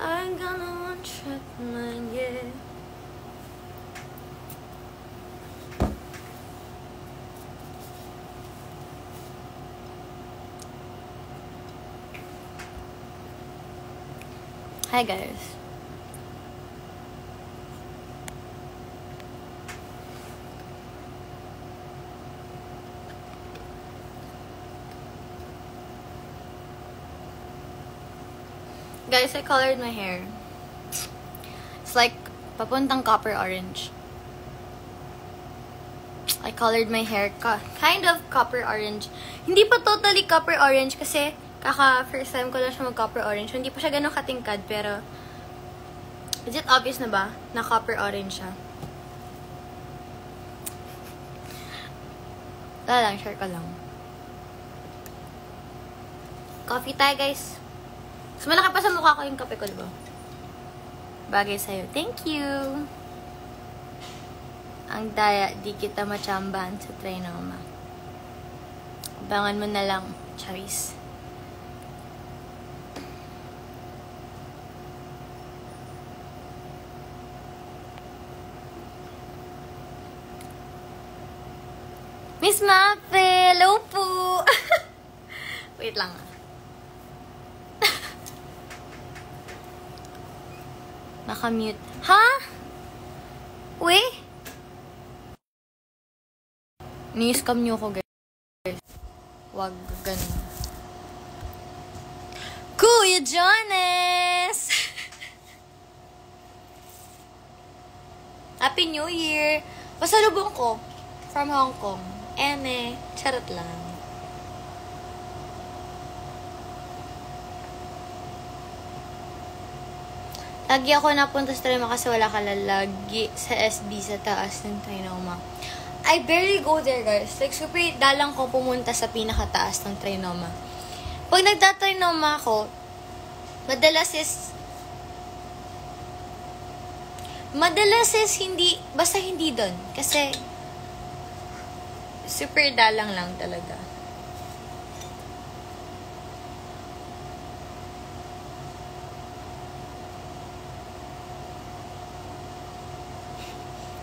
I'm gonna one-track mind, yeah. Hi guys. Guys, I colored my hair. It's like papuntang copper orange. I colored my hair kind of copper orange. Hindi pa totally copper orange kasi first time ko lang siya mag copper orange. Hindi pa siya ganun katingkad pero is it obvious na ba na copper orange siya? Wala lang, share ko lang. Coffee tayo guys. Mas malaki pa sa mukha ko yung kape ko, diba? Bagay sa'yo. Thank you! Ang daya, di kita machambahan sa Trinoma. Abangan mo na lang, Charis. Miss Mafe! Hello po! Wait lang ah. Naka-mute. Ha? Uy? Ni-scam niyo ko, guys. Wag ganun. Kuya Jonas! Happy New Year! Pasalubong ko from Hong Kong. Charot lang. Lagi ako napunta sa Trinoma kasi wala ka lagi sa SB sa taas ng Trinoma. I barely go there, guys. Like, super dalang ko pumunta sa pinakataas ng Trinoma. Pag nagta-Trinoma ako, madalas is hindi, basta hindi doon. Kasi, super dalang lang talaga.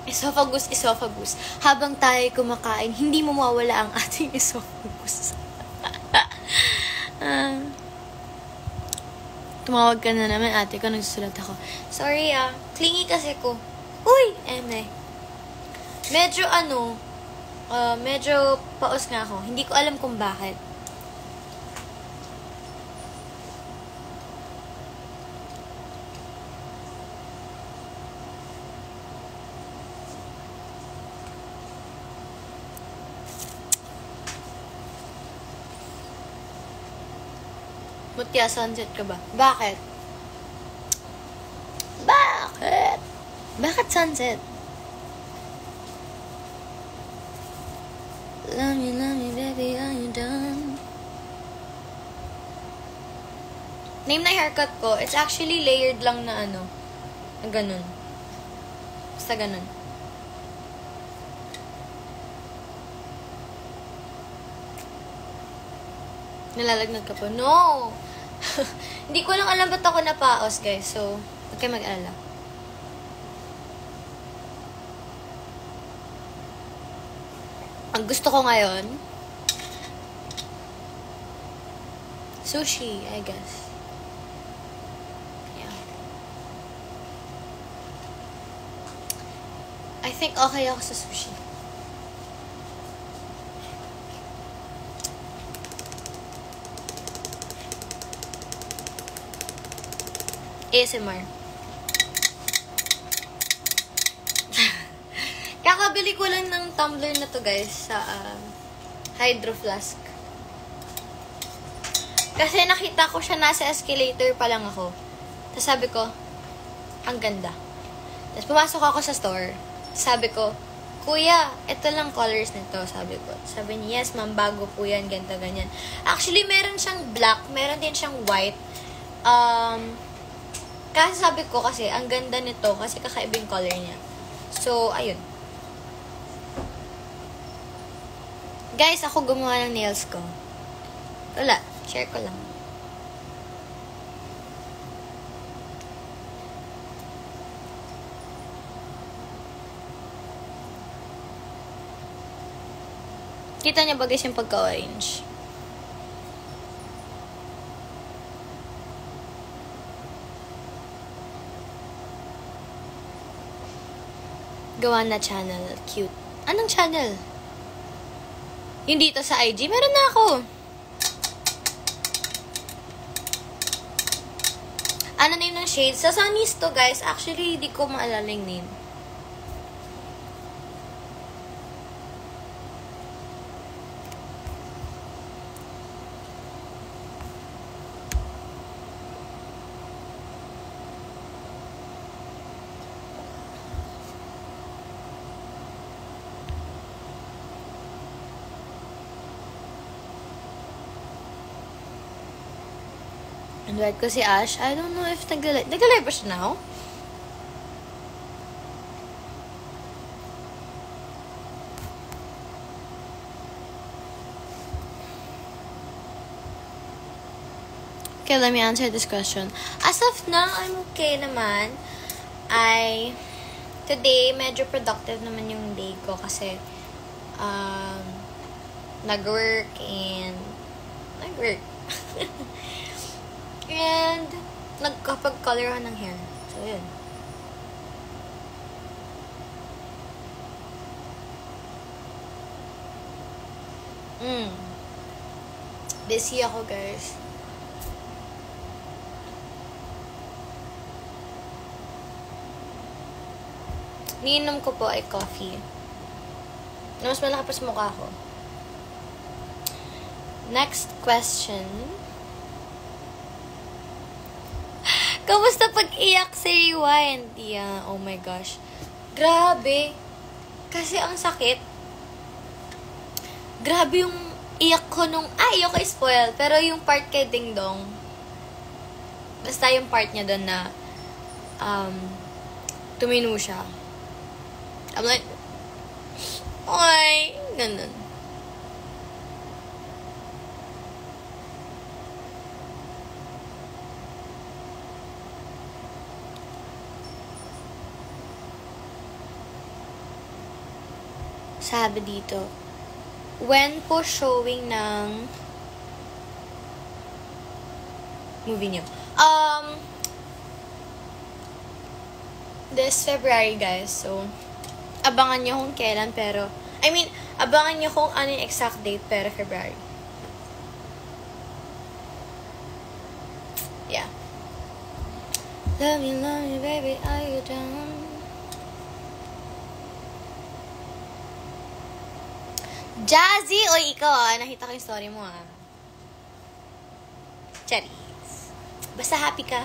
Esophagus. Habang tayo kumakain, hindi mo mawala ang ating esophagus. Tumawag ka na naman, ate ko, nagsusulat ako. Sorry clingy kasi ko. Uy! Medyo paos nga ako. Hindi ko alam kung bakit. Mutya, sunset ka ba? Bakit? Bakit sunset? Love me, baby, are you done? Name na haircut ko, it's actually layered lang na na ganun. Basta ganun. Nalalagnat ka po? No! Hindi ko lang alam ba't ako napaos, guys. So, huwag kayo mag-alala. Ang gusto ko ngayon, sushi, I guess. Yeah. I think okay ako sa sushi. ASMR. Kakabili ko lang ng tumbler na to, guys, sa Hydro Flask. Kasi nakita ko siya nasa escalator pa lang ako. Tapos sabi ko, ang ganda. Tapos pumasok ako sa store. Sabi ko, Kuya, ito lang colors nito, sabi ko. Sabi niya, yes ma'am, bago po yan, ganito, ganyan. Actually, meron siyang black, meron din siyang white. Kasi sabi ko kasi, ang ganda nito kasi kakaibing color niya. So, ayun. Guys, ako gumawa ng nails ko. Wala, share ko lang. Kita niya ba guys yung pagka-orange? Gawa na channel. Cute. Anong channel? Yung dito sa IG? Meron na ako. Ano name ng shades? Sa Sunny's to, guys. Actually, hindi ko maalala yung name. Invite ko si Ash. I don't know if nag-live ba siya now? Okay, let me answer this question. As of now, I'm okay naman. Today, medyo productive naman yung day ko kasi nag-work. And, nagkapag-coloran ng hair. So, yun. Busy ako, guys. Niinom ko po ay coffee. Na mas malaki pa sa mukha ko. Next question. Kamusta pag-iyak si Rewind? Yeah, oh my gosh. Grabe. Kasi ang sakit. Grabe yung iyak ko nung... ayoko i-spoil. Pero yung part kay Ding Dong, basta yung part niya doon na tumino siya. I'm like, oy, ganun. Sabi dito, when po showing ng movie niyo? This February, guys. So, abangan niyo kung kailan, pero, abangan niyo kung ano yung exact date, pero February. Yeah. Love me, baby, are you down? Jazzy! Oy, ikaw nakita ko yung story mo Charis. Basta happy ka.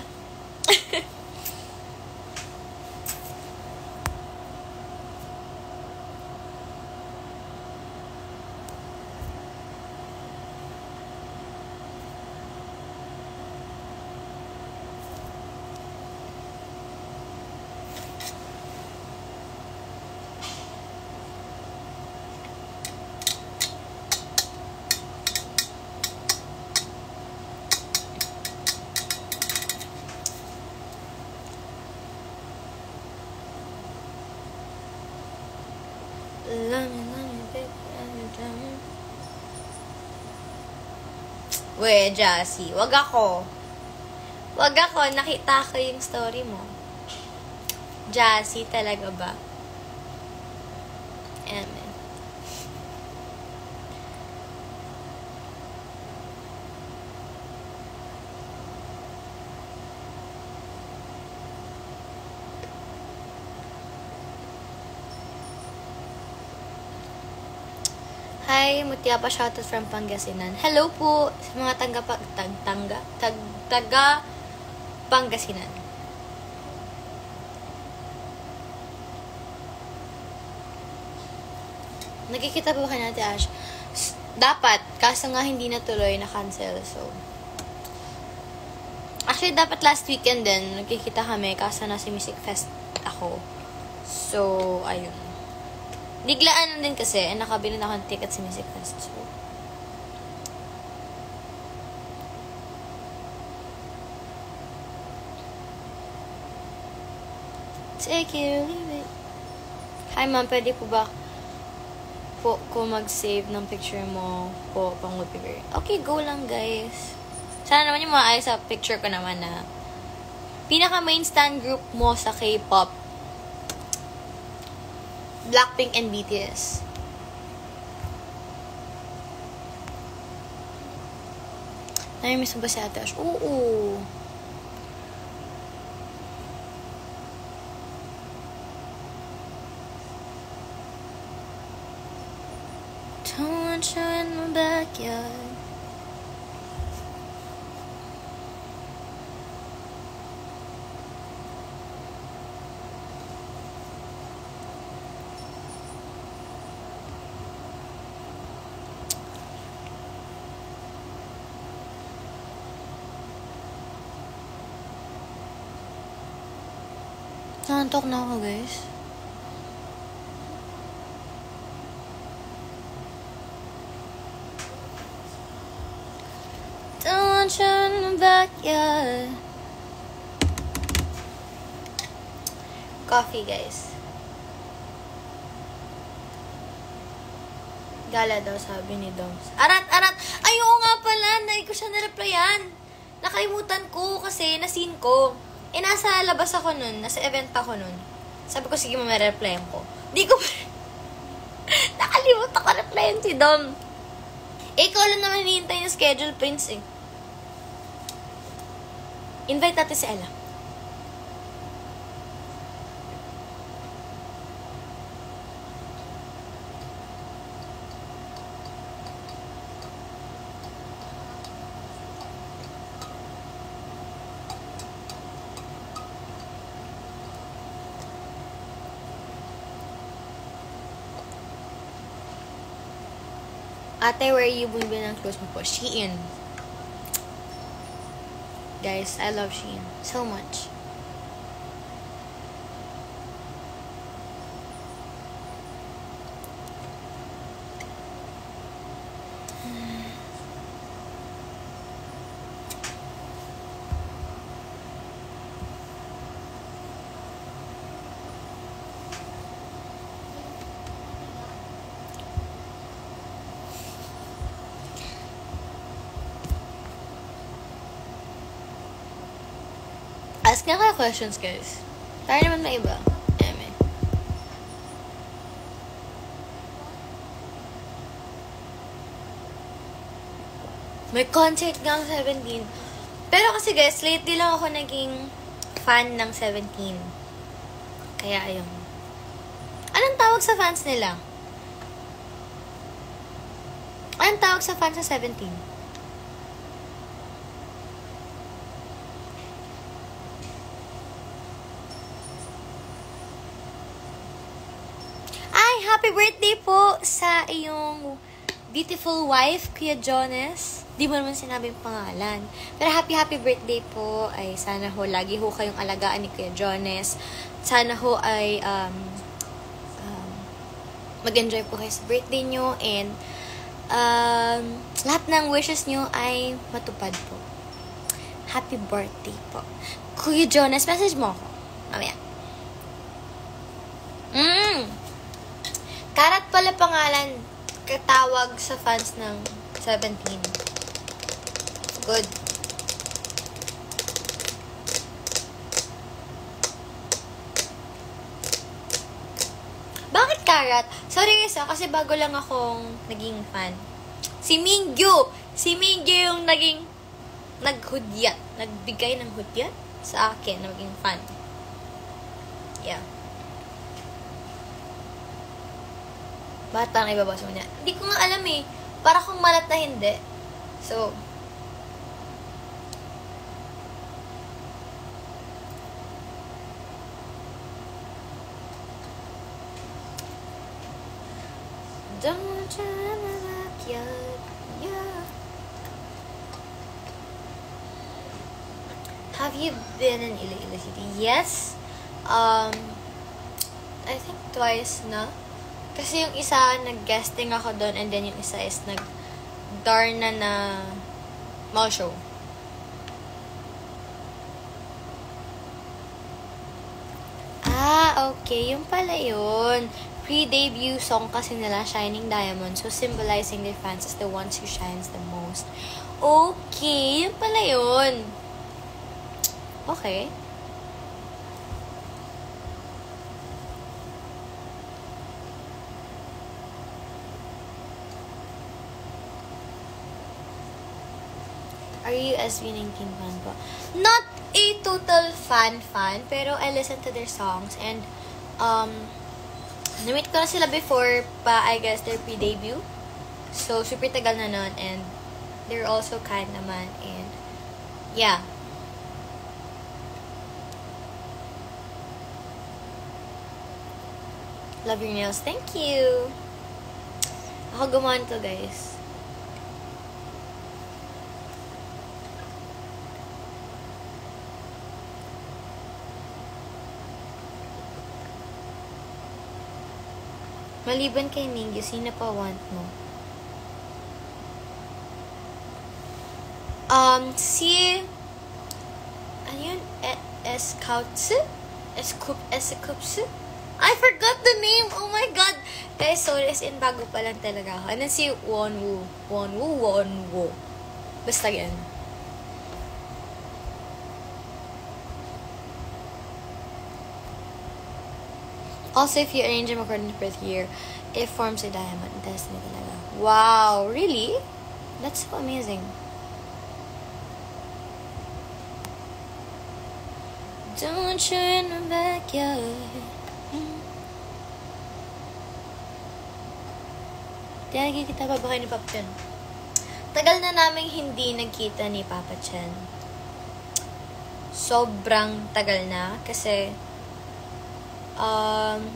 We, Jassy, wag ako. Nakita ko yung story mo. Jassy, talaga ba? Amen. Hi, Mutiapa, shoutout from Pangasinan. Hello po sa mga taga Pangasinan. Nagkikita po kayo natin, Ash? Dapat, kaso nga hindi natuloy, na-cancel. So, actually, dapat last weekend din, nagkikita kami, kaso nasa Music Fest ako. So, ayun. Biglaan din kasi, nakabili na ako ng ticket sa Music Fest. So, take it or leave it. Hi, ma'am. Pwede po ba po ko mag-save ng picture mo po pang wallpaper. Okay, go lang guys. Sana naman yung maayos sa picture ko naman na pinaka-main stan group mo sa K-pop. Blackpink and BTS. Namimiss mo ba si Ate Ash? Oo. Don't want you in my backyard. Nantok na ako, guys. Don't want you in my backyard. Coffee, guys. Gala daw, sabi ni Doms. Arat! Ay, oo nga pala. Hindi ko siya na-replyan. Nakalimutan ko kasi na-scene ko. Nasa labas ako nun. Nasa event ako nun. Sabi ko, sige, ma-replyan ko. Di ko pa nakalimutan ko replyan si Dom. Ikaw lang naman hinihintay ng schedule, Prince, eh. Invite natin si Ella. Ate, where are you bumibili ng clothes mo po? Shein. Guys, I love Shein so much. Ask nga kayo questions, guys. Tayo naman may iba. Eme. May concert nga ang 17. Pero kasi, guys, lately lang ako naging fan ng 17. Kaya, ayun. Anong tawag sa fans nila? Anong tawag sa fans sa 17? Happy birthday po sa iyong beautiful wife, Kuya Jonas. Di mo naman sinabi yung pangalan. Pero happy birthday po. Ay sana ho, lagi ho kayong alagaan ni Kuya Jonas. Sana ho ay mag-enjoy po kayo sa birthday nyo. And lahat ng wishes nyo ay matupad po. Happy birthday po. Kuya Jonas, message mo ako. Mamaya. Karat pala pangalan, katawag sa fans ng 17. Good. Bakit Karat? Sorry guys, kasi bago lang akong naging fan. Si Mingyu yung naging naghudyat. Nagbigay ng hudyat sa akin na maging fan. Yeah. Bakit parang ibabasa mo niya? Hindi ko nga alam eh. Para kung malat na hindi. So, don't try my backyard. Yeah. Have you been in Iloilo City? Yes. I think twice na. Kasi yung isa, nag-guesting ako doon, and then yung isa is nag-Darna na mall show. Ah, okay. Yung pala yun. Pre-debut song kasi nila, Shining Diamond. So, symbolizing their fans as the ones who shines the most. Okay, yun pala yun. Okay. Are you SB19 fan po? Not a total fan, pero I listen to their songs and na-meet ko na sila before pa, I guess, their pre-debut. So, super tagal na nun and they're also kind naman and yeah. Love your nails. Thank you. Ako gumawa to, guys. Maliban kay Mingyu, sino pa want mo? Si... Ano yun? Eskoutsu? Eskupsu? I forgot the name! Oh my god! Guys, sorry, as in bago pa lang talaga ako. And then si Wonwoo. Basta yan. Also, if you arrange them according to birth year, it forms a diamond. Destiny talaga. Wow! Really? That's so amazing. Don't you in my backyard. Tiyagi kita pa ba kayo ni Papa Chen? Tagal na naming hindi nagkita ni Papa Chen. Sobrang tagal na. Kasi,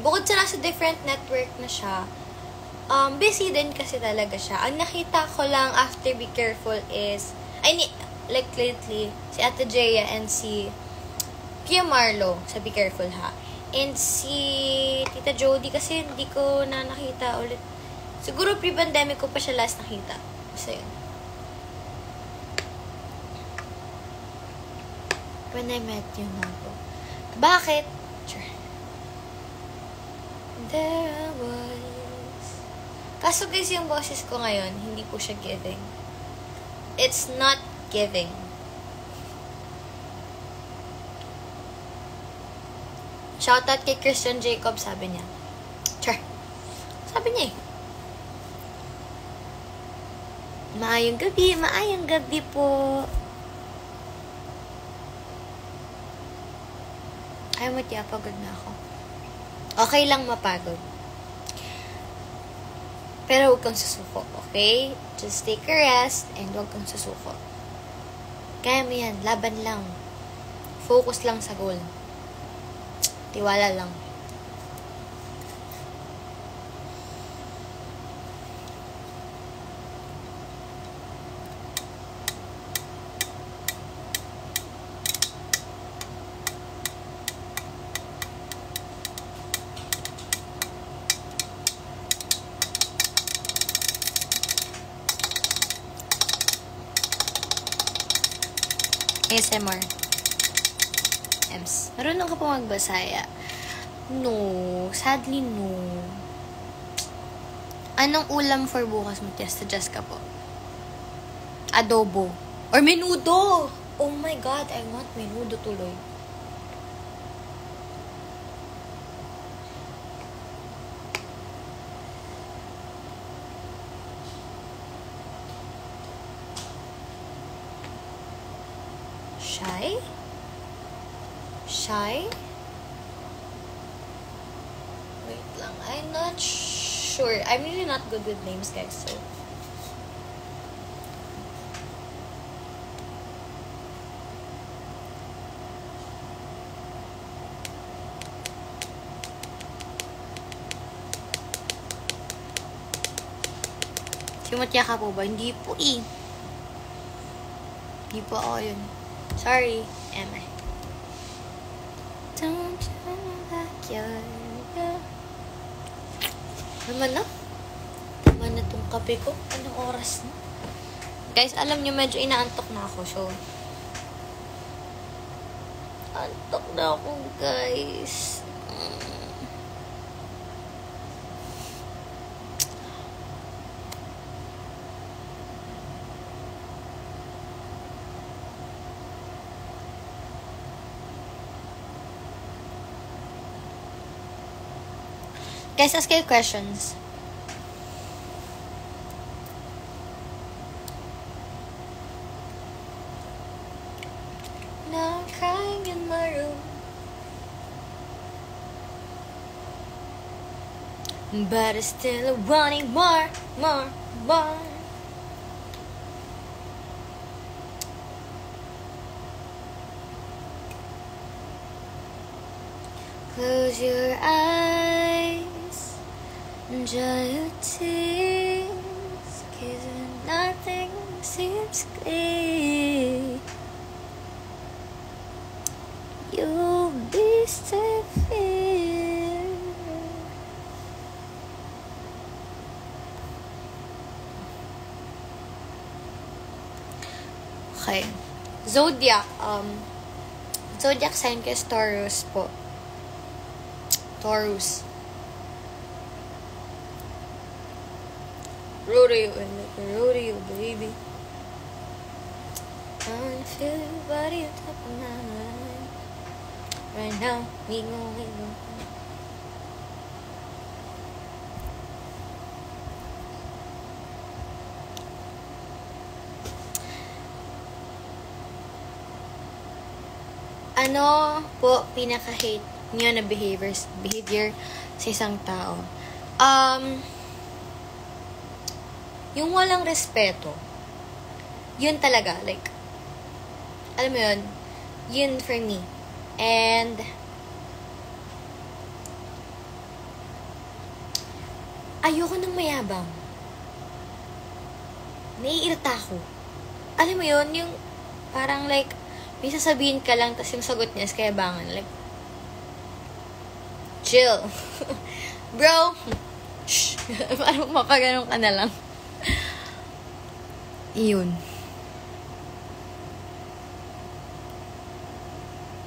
bukod sa nasa different network na siya, busy din kasi talaga siya. Ang nakita ko lang after Be Careful is, like lately, si Ate Jaya and si Kia Marlo sa Be Careful ha. And si Tita Jody kasi hindi ko na nakita ulit. Siguro pre-pandemic ko pa siya last nakita. Basta yun. When I met you, Marlo. Bakit? Sure. There I was. Kaso guys, yung boses ko ngayon, hindi po siya giving. It's not giving. Shoutout kay Christian Jacob, sabi niya. Sure. Sabi niya eh. Maayong gabi po. Ayaw mo tiya, pagod na ako. Okay lang mapagod. Pero huwag kang susuko, okay? Just take a rest and huwag kang susuko. Kaya mo yan, laban lang. Focus lang sa goal. Tiwala lang. ASMR. Ems. Marunong ka po magbasaya? No. Sadly, no. Anong ulam for bukas mo? Suggest ka po. Adobo. Or menudo! Oh my God, I want menudo tuloy. Shy? Shy? Wait lang. I'm not sure. I'm really not good with names, guys. So, Simatya ka po ba? Hindi po eh. Hindi po ako yun. Sorry, Emma. Don't you backyard. Naman na. Naman na tong kape ko. Anong oras na? Guys, alam nyo, medyo inaantok na ako. So, antok na ako, guys. Guys, ask kayo questions. Now I'm crying in my room, but I still wanting more. Close your eyes and dry your tears, 'cause nothing seems clear. You'll be still here. Okay. Zodiac. Zodiac sign kay Taurus po. Taurus. Rodeo and like a rodeo, baby. I feel your body on top of my mind. Right now, we go. Ano po pinaka-hate niyo na behavior sa isang tao? Yung walang respeto. Yun talaga, like, alam mo yun, yun for me. And, ayoko nang mayabang. Naiirita ako. Alam mo yun, yung parang like, may sasabihin ka lang, tas yung sagot niya is kayabangan. Like, chill. Bro, shh. Parang mapaganon ka na lang. Iyon.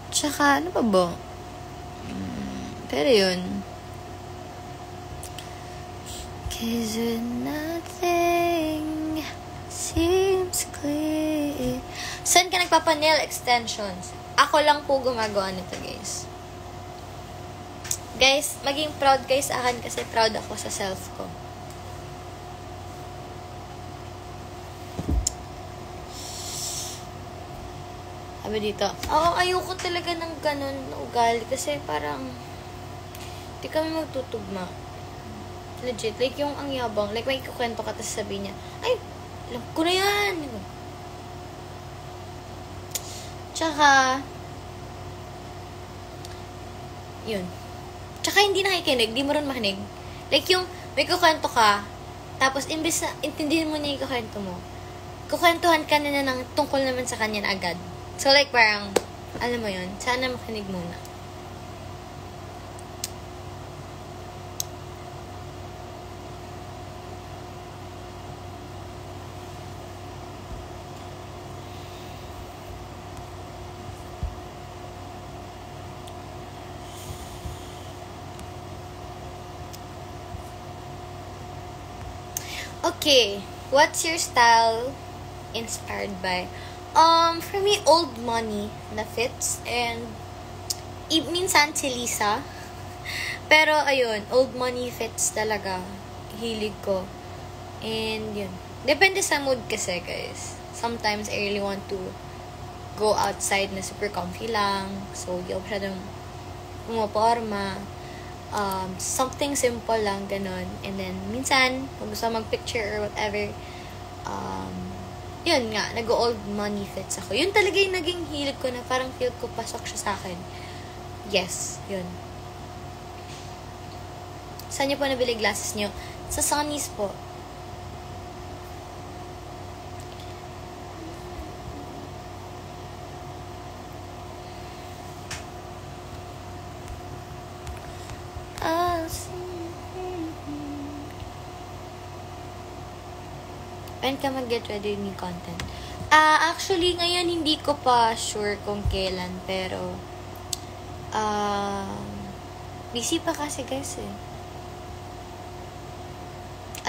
Tsaka, ano pa ba? Pero yun. 'Cause when nothing seems clear. Saan ka nagpapa-nail extensions? Ako lang po gumagawa nito, guys. Guys, maging proud kayo sa akin kasi proud ako sa self ko. Sabi dito, ayoko talaga ng ganun na ugali kasi parang di kami magtutugma. Legit, like yung ang yabang, like may kukwento ka tapos sabihin niya, ay, alam ko na yan. Tsaka, yun. Tsaka hindi nakikinig, di mo rin makinig. Like yung may kukwento ka, tapos imbes na intindihin mo niya yung kukwento mo, kukwentuhan ka na ng tungkol naman sa kanya na agad. So like parang, alam mo yun, sana makinig muna. Okay, what's your style inspired by? For me, old money na fits and minsan si Lisa. Pero ayun, old money fits talaga. Hilig ko. And yun. Depende sa mood kasi, guys. Sometimes I really want to go outside na super comfy lang. So, di ako masyadong pumaporma. Something simple lang, ganun. And then, minsan, kung gusto mag-picture or whatever, yun nga, nag-old money fits ako. Yun talaga yung naging hilig ko na parang feel ko pasok siya sa akin. Yes, yun. Saan niyo po nabili glasses niyo? Sa Sonny's po. When ka mag-get ready with new content? Actually, ngayon hindi ko pa sure kung kailan, pero busy pa kasi, guys, eh.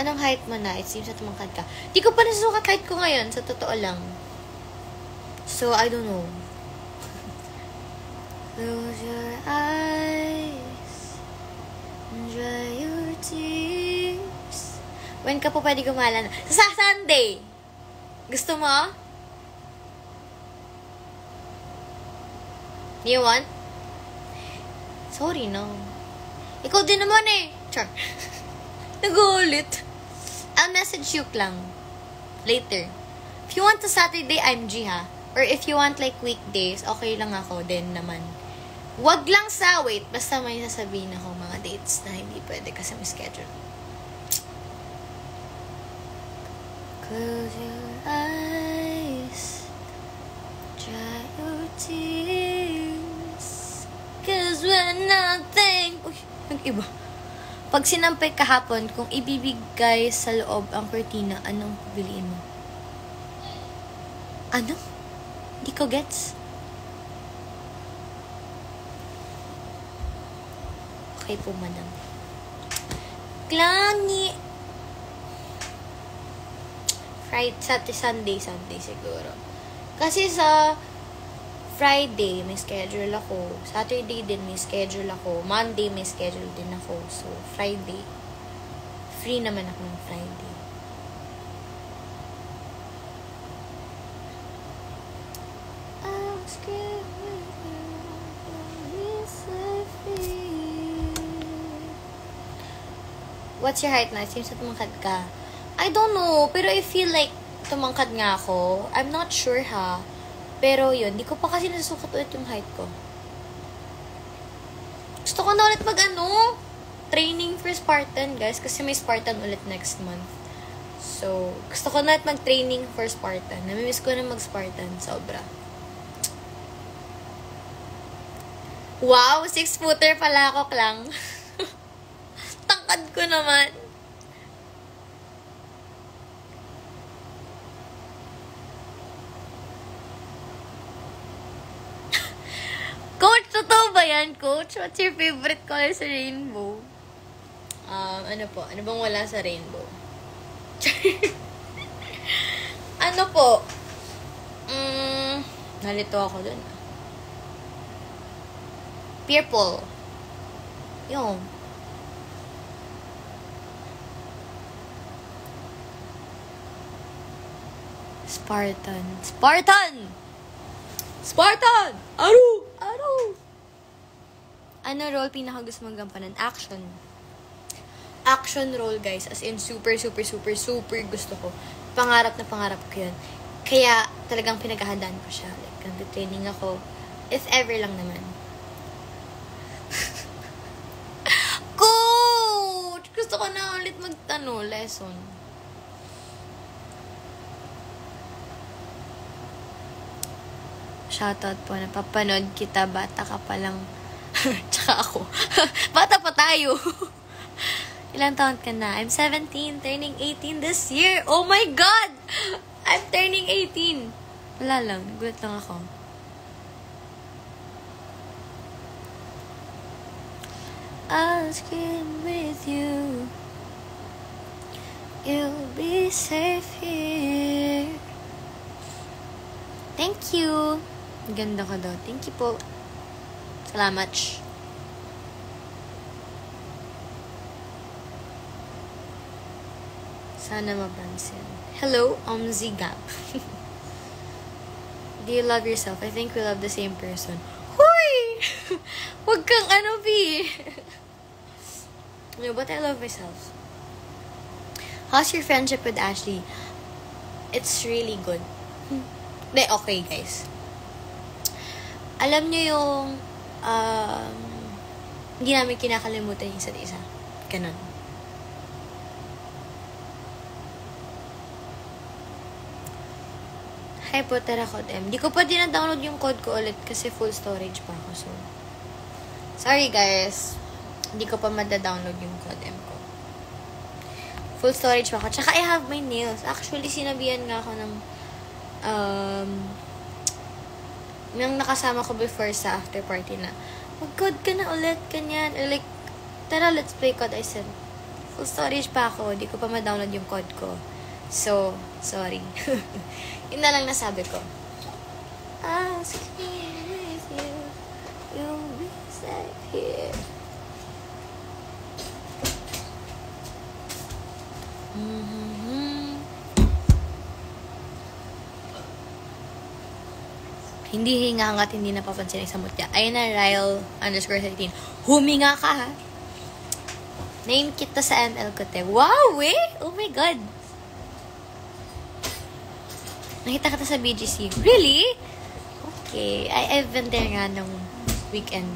Anong height mo na? It seems na tumangkad ka. Di ko pa nasusukat height ko ngayon, sa totoo lang. So, I don't know. Close your eyes Dry your tears. When ka po pwede gumala? Sa Sunday! Gusto mo? You want? Sorry, no. Ikaw din naman eh. Char. Nagulit. I'll message you lang. Later. If you want a Saturday, I'm G ha. Or if you want like weekdays, okay lang ako din naman. Wag lang sa wait. Basta may sasabihin ako mga dates na hindi pwede kasi may schedule. Close your eyes. Dry your tears. Cause we're nothing. Uy, nag-iba. Pag sinampay kahapon, kung ibibigay sa loob ang kurtina, anong piliin mo? Ano? Hindi ko gets. Okay po, madam. Klangi. Friday, Sunday siguro. Kasi sa Friday, may schedule ako. Saturday din may schedule ako. Monday, may schedule din ako. So, Friday. Free naman ako ng Friday. What's your height na? Seems na tumangkad ka. I don't know, pero I feel like tumangkad nga ako. I'm not sure ha. Pero yun, di ko pa kasi nasusukat ulit yung height ko. Gusto ko na ulit training for Spartan, guys. Kasi may Spartan ulit next month. So, gusto ko na ulit mag-training for Spartan. Namimiss ko na mag-Spartan. Sobra. Wow! 6-footer pala ako, Klang. Tangkad ko naman. Coach, totoo ba yan, Coach? What's your favorite color sa rainbow? Ano po? Ano bang wala sa rainbow? Ano po? Nalito ako dun. Purple. Yung. Spartan. Spartan! Spartan! Aru! Aru! Ano role pinakagusto mong gampanan? Action. Action role, guys. As in, super gusto ko. Pangarap na pangarap ko yun. Kaya, talagang pinaghahandaan ko siya. Like, nag-training ako. If ever lang naman. Coach! Gusto ko na ulit lesson. Shoutout po, napapanood kita, bata ka pa lang. Tsaka ako. Bata pa tayo. Ilang taon ka na? I'm 17, turning 18 this year. Oh my God! I'm turning 18. Wala lang, nagulat lang ako. I'll scream with you. You'll be safe here. Thank you. Ganda ka daw. Thank you po. Salamat. Sana mapansin. Hello, Zigap. Do you love yourself? I think we love the same person. Hoy! Huwag kang B. No, but I love myself. How's your friendship with Ashley? It's really good. Okay, guys. Alam niyo yung hindi namin kinakalimutan yung isa't isa. Ganon. Hi po, Terracotta M. Di ko pa din-download yung code ko ulit kasi full storage pa ako. So, sorry guys. Hindi ko pa mada-download yung code M ko. Full storage pa ako. Tsaka I have my nails. Actually, sinabihan nga ako ng yung nakasama ko before sa after party na, mag-code ka na ulit, kanyan. Or like, tara, let's play code. I said, full storage pa ako. Di ko pa ma-download yung code ko. So, sorry. Yun na lang nasabi ko. I'll scream with you. You'll be safe here. Hindi hinga hanggat hindi napapansin ang samot niya. Ayun na, Ryle_13. Huminga ka, ha? Name kita sa ML ko, te. Wow, eh! Oh my God. Nakita kita sa BGC. Really? Okay. I've been there nga nung weekend.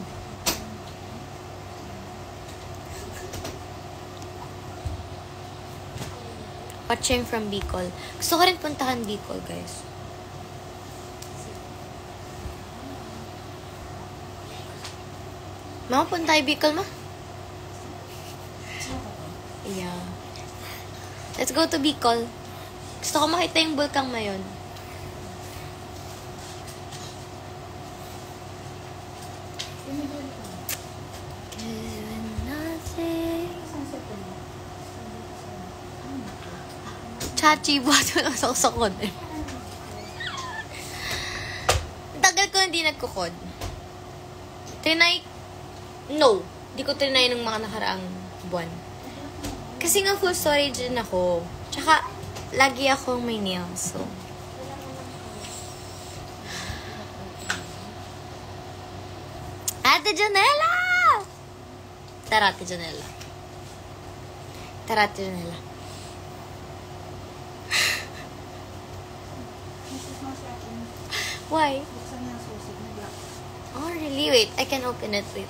Watching from Bicol. Gusto ko rin puntahan Bicol, guys. Mama, punta tayo Bicol, ma? Yeah. Let's go to Bicol. Gusto ko makita yung Bulkang Mayon. Chachi, bato lang sa kusakod eh. Tagal ko hindi nagkukod. No. Di ko trinay ng mga nakaraang buwan. Kasi nga full storage din ako. Tsaka, lagi akong may nails. So, Ate Janela! Tara, Ate Janela. Tara, Ate Janela. Why? Oh, really? Wait, I can open it. Wait.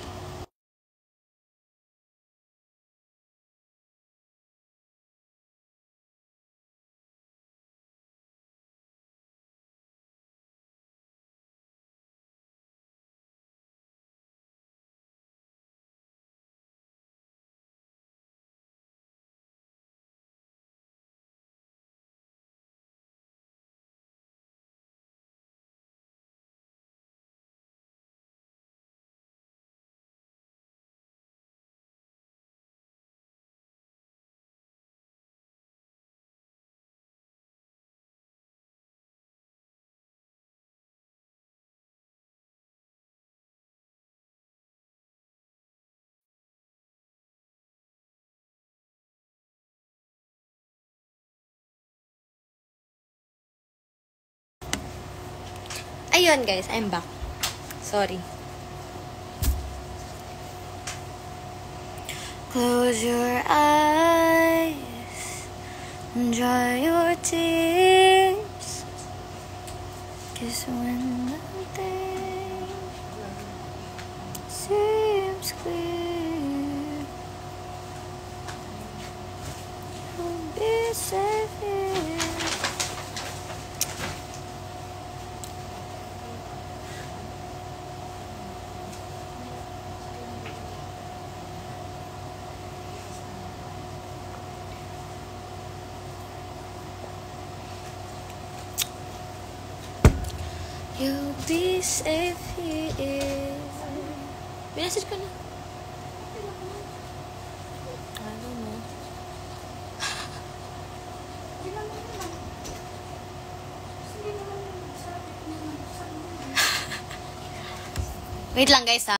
Ayun, guys. I'm back. Sorry. Close your eyes and dry your tears. 'Cause when nothing seems clear, you'll be safe here. You'll be safe here. Binasage ko na. I don't know. Wait lang, guys, ha.